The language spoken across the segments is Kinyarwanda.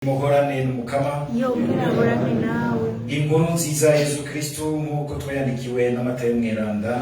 Muhorane n'umukama iyo mwiraburane nawe inkuru nziza ya Yesu Kristo nk'uko twayandikiwe n'amata y'umweranda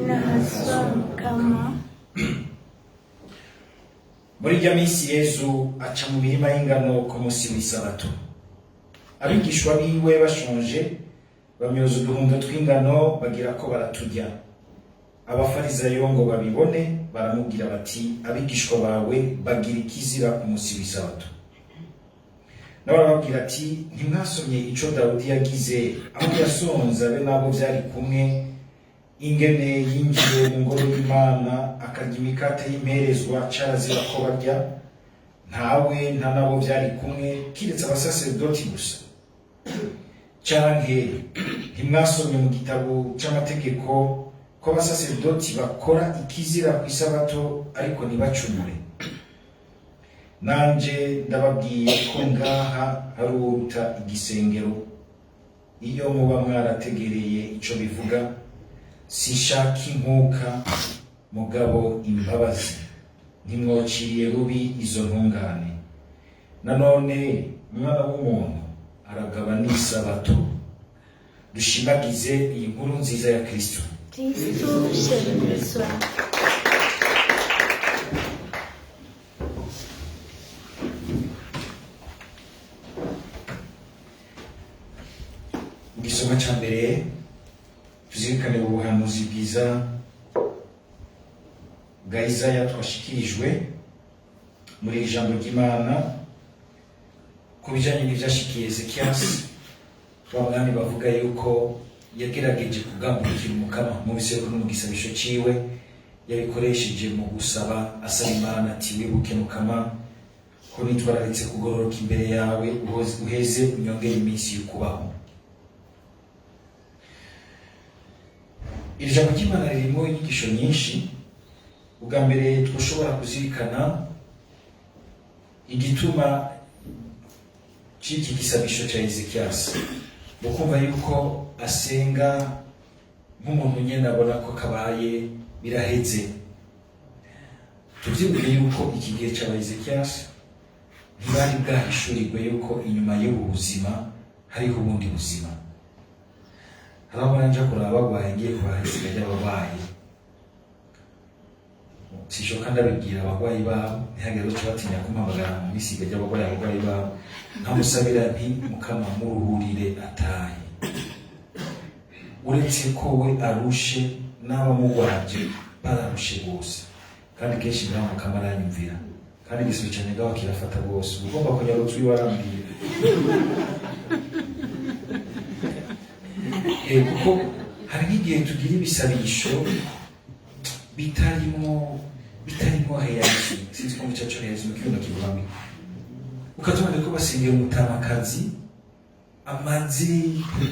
irahazwa mukama. Muri irya minsi Yesu aca mu mirima y'ingano ku munsi w'isabato. Abigishwa biwe bashonje bamyoza uduhundo tw'ingano bagira ko baraturya. Abafarisayo ngo babibone baramubwira bati abigishwa bawe bagira ikizira ku munsi w'isabato. N'ababwira ati ntimwasomye ico Dawudi yagize aho yasonza be nabo vyari kumwe ingene yinjiye mu ngoro y'Imana akarya imikate y'imperezwa carazira ko barya ntawe nta nabo vyari kumwe kiretse abasaserdoti gusa. Canke ntimwasomye mu gitabo c'amategeko ko abasaserdoti bakora ikizira ku isabato ariko ntibacumure. Nanje ndababwiye ko ngaha haruta igisengero. Iyo muba mwarategereye ico bivuga sishaka inkuka mugabo imbabazi ntimwociriye rubi izo ntungane. Nanone umwana w'umuntu aragaba n'isabato. Dushimagize iyi nkuru nziza ya Kristo. Kristo shemezwa. Igisoma ca mbere tuzirikane ubuhanuzi bwiza bwa Isaya twashikirijwe muri ijambo ry'Imana ku bijanye n'ivyashikiye Ezekiasi. Abami bavuga yuko yagerageje kugambukira umukama mu biseko no mu gisabisho ciwe yabikoresheje mu gusaba asaba Imana ati wibuke mukama ko nitwararitse kugororoka imbere yawe uheze unyongere iminsi y'ukubaho. Iri jambo ry'Imana ririmo inyigisho nyinshi. Ubwa mbere twashobora kuzirikana igituma c'iki gisabisho ca Ezekiasi, ukumva yuko asenga nk'umuntu nyene abona ko kabaye biraheze. Tuvyibuke yuko iki gihe c'aba Ezekiasi ntibari bwahishurirwe yuko inyuma y'ubu buzima hariho ubundi buzima. Abana nja kuraba abagwaye ngiye kubahisiga ry'abagwayi sishoka ndabibwira abagwayi babo ntihagire uco batinya kumpamagara mu bisiga ry'abagwayi babo nkamusabira nti mukama muruhurire atahe uretse ko we arushe n'abamugwaje bararushe gose kandi kenshi nta mukama aranyumvira kandi igisubizo cane gaho kirafata gose ugomba kunyarutsa uyu warambwiye kuko hari n'igihe tugira ibisabisho bitarimo heyasi sinzi ko mucaco heza mu kirundo kivamwe ukatubona ko basengera umutamakazi amaze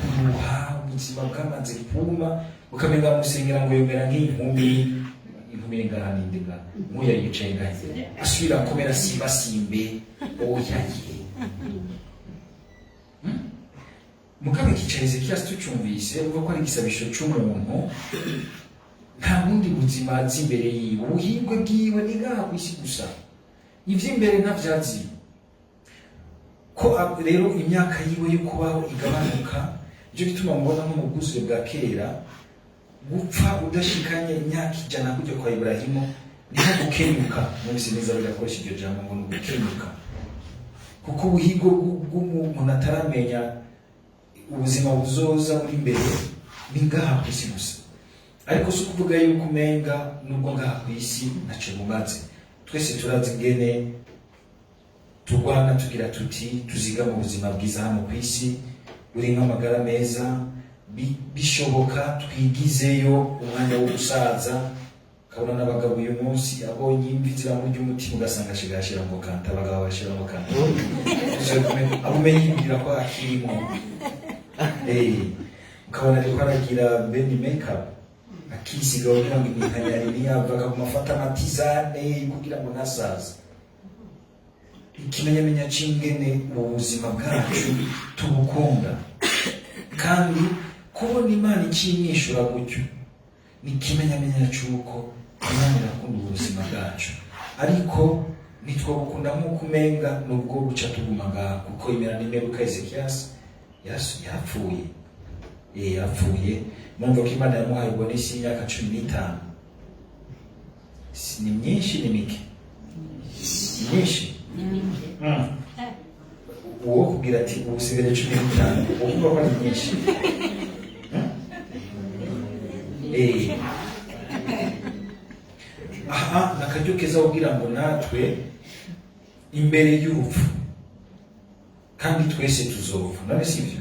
kuruha ubuzima bwamaze kuma ukamenga musengera ngo yomera nk'inkumi ngahaninde nga muya yicaye ngahe asubira komera simbe oyaye mukabe kicaye Ezekiasi tucumvise uvuga ko ari igisabisho c'umuntu nta bundi buzima azi imbere yiwe ubuhirwe bwiwe ni ngaha kw'isi gusa ivy'imbere ntavyazi ko rero imyaka yiwe yo kubaho igabanuka. Ivyo bituma mubona nko mu bwuzure bwa kera gupfa udashikanye imyaka 100 kujya kwa Ibrahimu niho gukenyuka. Mubise neza bagakoresha iryo jambo ngo gukenyuka kuko ubuhigo bw'umuntu ataramenya ubuzima buzoza muri imbere ni ngaha kw'isi gusa. Ariko si ukuvuga yuko umenga nubwo ngaha kw'isi ntaco bumaze. Twese turazi ingene turwana tugira tuti tuziga mu buzima bwiza hano kw'isi buri nk'amagara meza bishoboka twigizeyo umwanya wo gusaza. Kabona n'abagabo uyu munsi abonye imvi ziramurya umutima ugasanga ashigashira mu kanta abagabo bashira mu kanta abumenye yibwira ko akirimo ukabona ariko aragira beni makeup akisiga wagira ngo iminkanyari niyavaga kumafata amatizane kugira ngo ntasaza. Ikimenyamenya c'ingene mu buzima bwacu tubukunda kandi kubona Imana ikimwishura gutyo ni ikimenyamenya c'uko Imana irakunda ubuzima bwacu. Ariko ntitwabukunda nk'uko umenga nubwo buca tuguma ngaha kuko imera n'imperuka Ezekiyasi yarapfuye yarapfuye mumva ko Imana yamuhaye ubwo n'isi y'imyaka 15 ni myinshi ni mike myinshi uwo kugira ati ubusigare 15 uvuga ko ari myinshi aha nakaryo keza kugira ngo natwe imbere y'urupfu kandi twese tuzopfa nabe sivyo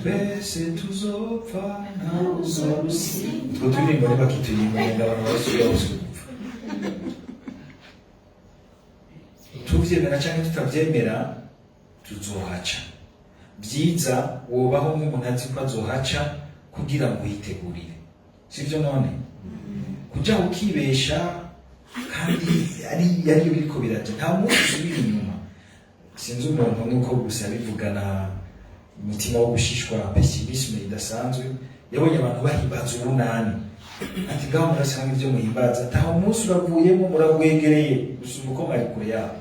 twese tuzopfa ntawe uzorusi utwo turirimbo niba kituririmba ngo abantu basubira gupfa tuvyemera cyangwa tutavyemera tuzohaca byiza wobaho nk'umuntu azi ko azohaca kugira ngo yitegurire sivyo none kuja ukibesha kandi yari biriko biraje nta muntu usubira inyuma sinzi umuntu nuko gusa bivugana umutima wo gushishwa pessimisme idasanzwe yabonye abantu bahimbaza ubunani ati ngaho murasanga ibyo muhimbaza nta umunsi uravuyemo muragwegereye gusumba uko mwari kure yaho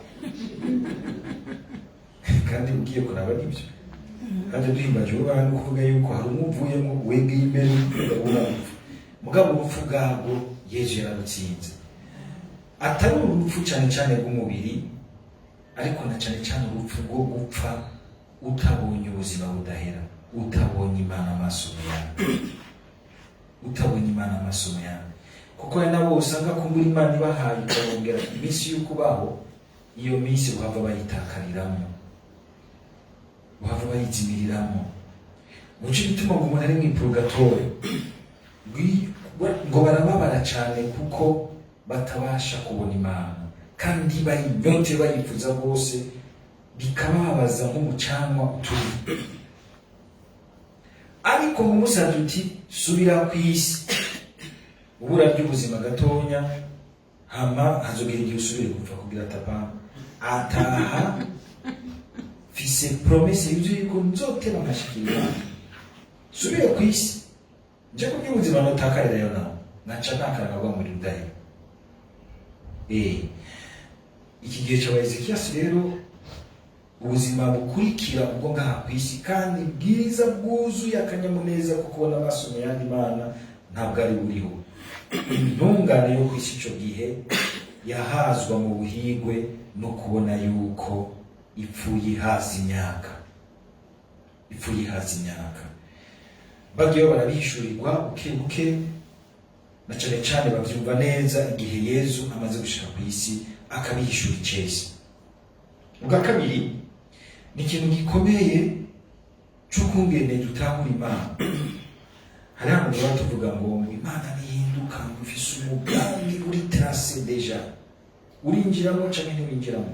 kandi ugiye kuraba nibyo kandi duhimbaje ubunani kuvuga yuko hari umuvuyemo wegeye imbere urabona mugabo urupfu bwabwo Yesu yararutsinze atari urupfu cyane cyane rw'umubiri ariko na cyane cyane urupfu rwo gupfa utabonye ubuzima budahera utabonye Imana amasomo yawe utabonye Imana amasomo yawe kuko hari nabo usanga kumbura Imana ibahaye ukabongera iminsi y'ukubaho iyo minsi uhava bayitakariramo uhava bayizimiriramo muco bituma ngo umuntu ari mu purgatori ngo barababara cyane kuko batabasha kubona Imana kandi bayinyote bayifuza bose bikababaza nk'umucanwa uturi ariko mu musaza uti subira ku isi ubura ry'ubuzima gatonya hama hazogera igihe usubire gupfa kugira ataha fise promesse y'ibyo yuko nzotera amashikira subire ku isi nje kugira ubuzima notakarira yo nawe naca nakaragwa muri ndahiro iki gihe cya Ezekiyasi rero ubuzima bukurikira ubwo ngaha ku isi kandi bwiza bwuzuye akanyamuneza ko kubona amasomo y'andi Mana ntabwo ari buriho intungane yo ku isi icyo gihe yahazwa mu buhigwe no kubona yuko ipfuye hazi imyaka bagiye barabishurirwa buke buke na cyane cyane bavyumva neza igihe Yesu amaze gushika ku isi akabihishura icese ubwa kabiri ni ikintu gikomeye cy'ukungene dutahura Imana hari abantu batuvuga ngo Imana nihinduka ngo ufise umugambi uri tracé deja urinjiramo canke ntiwinjiramo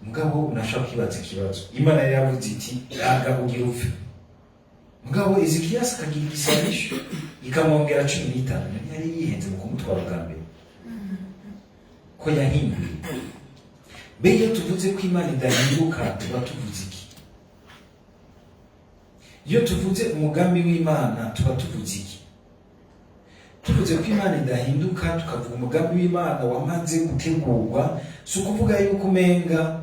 mugabo unashaka kwibaza ikibazo Imana yaravuze iti raga ugira upfe mugabo Ezekiyasi akagira igisabisho ikamwongera 15 yari yihenze mu kumutwara bwa mbere ko yahinduye mbere tuvuze ko Imana idahinduka tuba tuvuze iki iyo tuvuze umugambi w'Imana tuba tuvuze iki tuvuze ko Imana idahinduka tukavuga umugambi w'Imana wamaze gutegurwa si ukuvuga yuko umenga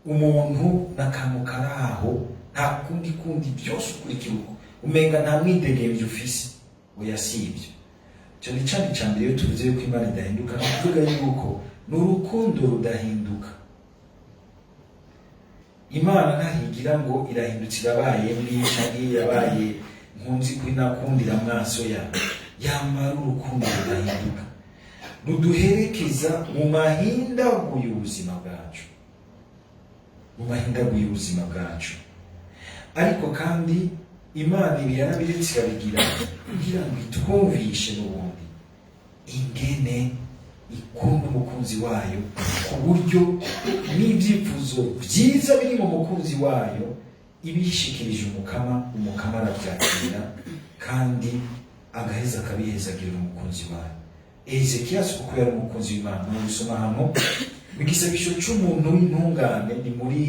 umuntu nakamukaraho nta kundi byose ukurikira umenga nta mwidegemvye ufise oya sibyo cyane cyane cyambere iyo tuvuze yuko Imana idahinduka tuvuga yuko n'urukundo rudahinduka Imana ntahigira ngo irahindutse irabaye mwisha yabaye nkunzi kuri nakundira amaso yawe yamara urukundo rudahinduka ruduherekeza mu mahindaguye ubuzima bwacu ariko kandi Imana ibi yarabiretse irabigira kugira ngo itwumvishe n'ubundi ingene ikunda umukunzi wayo ku buryo n'ibyifuzo byiza biri mu mukunzi wayo ibishikirije umukama arabyakira kandi agaheza akabihezagirira umukunzi wayo Ezekiyasi kuko yari umukunzi w'Imana mu gusoma hano bigisabisho cy'umuntu w'intungane ni muri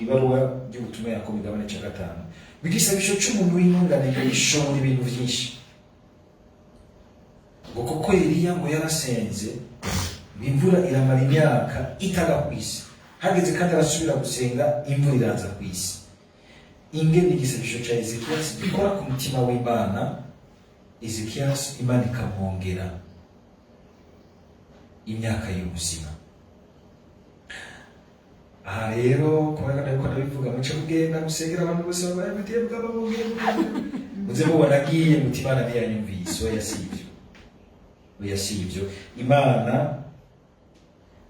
ibaruwa y'ubutumwa Yakobo igabane cya 5 bigisabisho cy'umuntu w'intungane gishobora ibintu byinshi ngo koko Eliya ngo yarasenze imvura iramara imyaka itagwa ku isi, hageze kandi arasubira gusenga imvura iraza ku isi. Ingene igisabisho ca Ezekiyasi gikora ku mutima w'Imana, Ezekiyasi Imana ikamwongera imyaka y'ubuzima. Aha rero kubera ko ndabivuga muce mugenda musengera abantu bose babaye batiye bw'ababongera muze mubona agiye mutima na ntiyanyumvise. Oya sivyo, Imana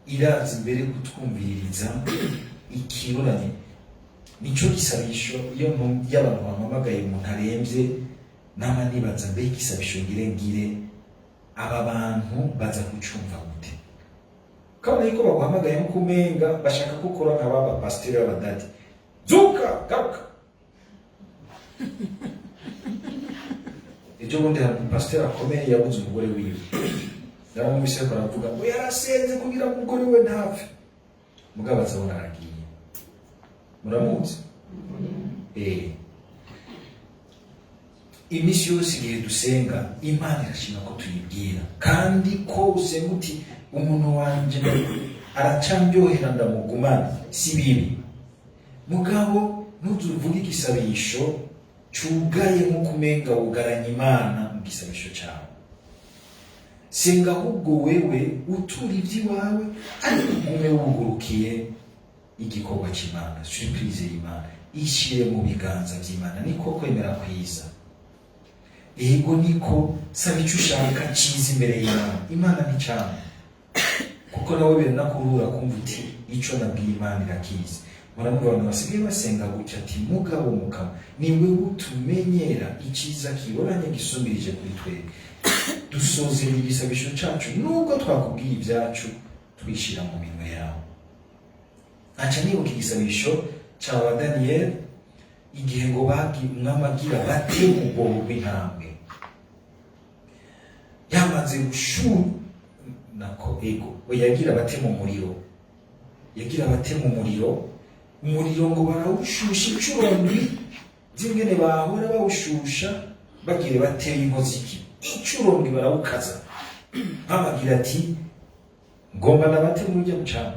iraza imbere kutwumviririza ikiroranye. Nico gisabisho iyo y'abantu bampamagaye umuntu aremvye nama nibaza mbe igisabisho ngire aba bantu baza kucumva gute. Kabona yuko baguhamagaye mu kumenga bashaka gukora nka baba pasiteri b'abadadi, zuka garuka. Ejo bundi hari pasiteri akomeye yabuze umugore wiwe, yaramubise baravuga ngo yarasenze kugira ngo umugore we ntapfe, mugabo azabona aragiye. Muramuzi? Imisi yose igihe dusenga Imana irashima ko tuyibwira, kandi ko usenga uti umuntu wanje aracandyohera ndamugumana, si bibi. Mugabo ntuzuvuge igisabisho cugaye nk'uko umenga wugaranya Imana mu gisabisho cyawe. Senga ahubwo wewe utura iby'iwawe ariko ugume wugurukiye igikorwa cy'Imana, surprise y'Imana ishire mu biganza by'Imana. Niko kwemera kwiza, ego niko saba icyo ushaka cyiza imbere y'Imana. Imana ni cyane kuko nawe biranakurura kumva uti icyo nabwiye Imana irakizi. Muramubona abantu basigaye basenga gutya ati mugabo mukama ni wewe utumenyera icyiza kiboranye gisumbirije kuri twebwe. Dusozera igisabisho cyacu nubwo twakubwiye ibyacu twishira mu minwe yawe. Acha nibuka igisabisho cya Daniyeli igihe ngo umwami agira bate mu bwobo bw'intambwe, yamaze gushura nako ego we yagira bate mu muriro, umuriro ngo barawushusha inshuro ndwi zingene bahora bawushusha bagire bateye inkozi iki inshuro ndwi barawukaza. Amagira ati ngomba nabate mu rujya mucana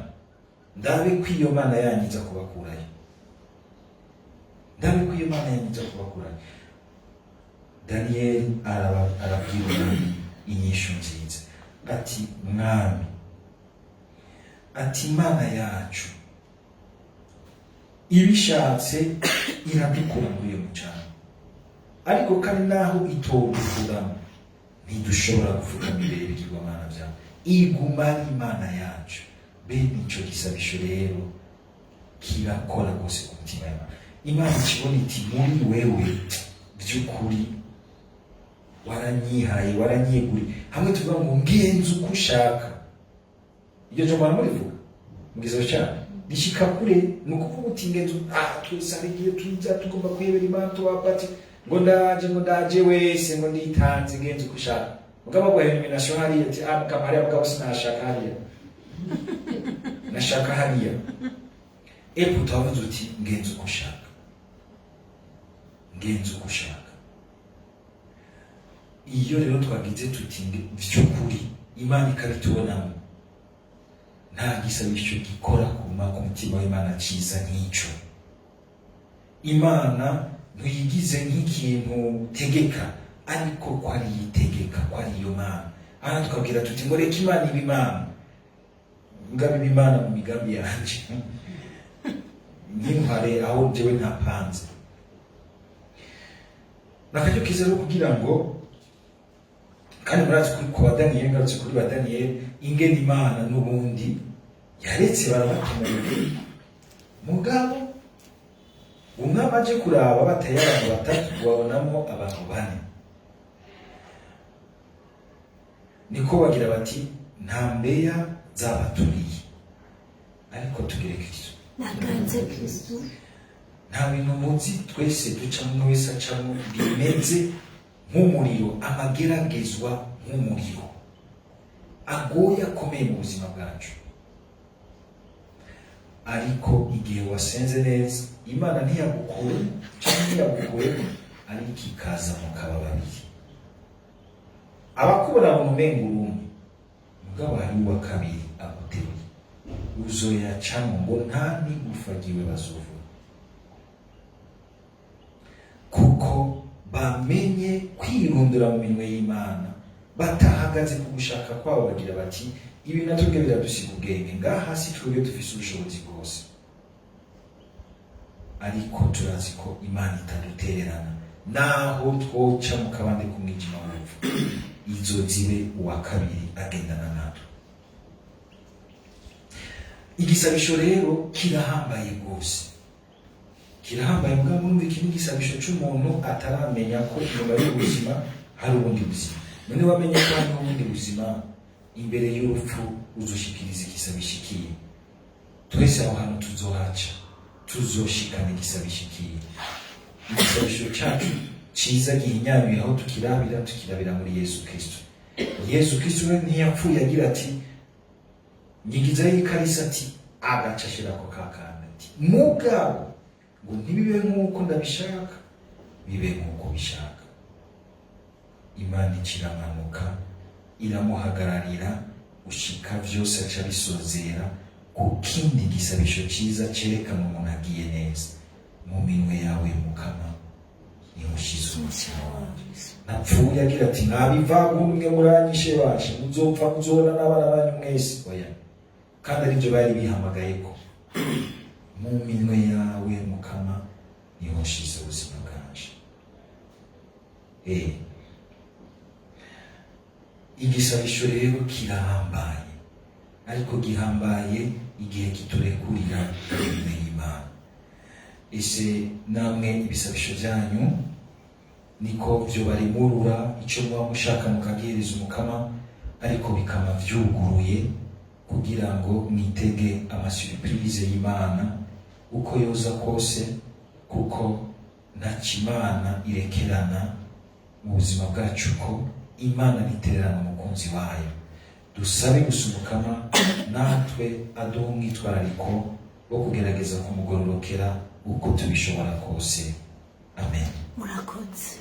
ndabe ko iyo Mana yanyiza kubakurayo, Daniyeli arabwira inyishu nziza ati mwami, ati Imana yacu ibishatse iradukura muri iyo mucana, ariko kandi naho itodukura ntidushobora kuvuga imbere y'ibigirwamana byawe, iguma ari Imana yacu. Bene ico gisabisho rero kirakora rwose ku mutima w'Imana. Imana ikibona iti muri wewe by'ukuri waranyihaye, waranyeguriye, hamwe tuvuga ngo ngenze uko ushaka. Iryo jambo murivuga mugize cyane rishika kure, nukuvuga uti ngenze twesarigiye tuza tugomba kwebera Imana tuwapati ngo ndaje wese ngo nditanze ngenze uko ushaka. Mugabo kwa elimination hariya ati kamari abagabo sinashaka hariya nashaka hariya. Epo utavuze uti ngenze uko ushaka, iyo rero twagize tuti by'ukuri Imana ikabitubonamo, nta gisabisho gikora ku mutima w'Imana cyiza nk'icyo. Imana ntuyigize nk'ikintu tegeka, ariko ko ari yitegeka, ko ari iyo Mana. Aha tukabwira tuti ngo reka Imana ibe Imana, ngabe Imana mu migambi yanje ntimpare aho jewe ntapanze. Nakajyo kiza rero kugira ngo kandi murazi kuri wa Daniyeli, ngarutse kuri wa Daniyeli ingene Imana n'ubundi yaretse barabatumira, mugabo umwami aje kuraba bateye abantu batatu babonamo abantu bane, niko bagira bati nta mbeya zabaturiye ariko tugire Kristo, natanze Kristo. nta bintu muzi twese ducamo wese acamo bimeze nk'umuriro, amageragezwa nk'umuriro agoye akomeye mu buzima bwacu. Ariko igihe wasenze neza Imana ntiyagukure cyangwa ntiyagukure, ariko ikaza mu kaba babiri. Abakubona mu mengo umwe mugabo hari uwa kabiri aguteruye uzoyacamo ngo nta n'igufa ryiwe bazovuna, kuko bamenye kwirundura mu minwe y'Imana, batahagaze ku gushaka kwabo, bagira bati ibi natubwe biradusiga ubwenge, ngaha hasi twebwe dufise ubushobozi bwose, ariko turazi ko Imana itadutererana, naho twoca mu kabande k'umwijima w'urupfu izo zibe uwa kabiri agendana natwe. Igisabisho rero kirahambaye rwose, kirahambaye. Mbwa mwumva iki n'igisabisho c'umuntu ataramenya ko inyuma y'ubuzima hari ubundi buzima. None wamenye ko hari ubundi buzima imbere y'urupfu, uzoshikiriza igisabishikiye. Twese aho hantu tuzohaca, tuzoshikana igisabishikiye. Igisabisho cacu ciza gihinyanyuye aho tukirabira muri Yesu Kristo. Yesu Kristo we ntiyapfuye agira ati nyigiza y'ikarisa ati agaca ashirako kakana ati mugabo ngo ntibibe nk'uko ndabishaka, bibe nk'uko bishaka. Imana ikiramanuka iramuhagararira ushika vyose aca bisozera ku kindi gisabisho ciza cerekana umuntu agiye neza. Mu minwe yawe Mukama niho ushize umutima wanje. Napfuye agira ati nabivagumwe muranyishe bashe, muzopfa muzona n'abana banyu mwese. Oya, kandi aribyo bari bihamagaye ko mu minwe yawe Mukama niho ushize ubuzima bwanje. Igisabisho rero kirahambaye, ariko gihambaye igihe kiturekurira imbere y'Imana. Ese namwe ibisabisho byanyu niko vyo barimurura ico muba mushaka mukabwiriza Umukama, ariko bikama vyuguruye kugira ngo mwitege amasurprise y'Imana uko yoza kose, kuko ntakimana irekerana mu buzima bwacu, ko Imana nitererana umukunzi wayo. Dusabe gusa Umukama natwe aduha umwitwarariko wo kugerageza kumugororokera uko tubishobora kose. Amen. Murakoze.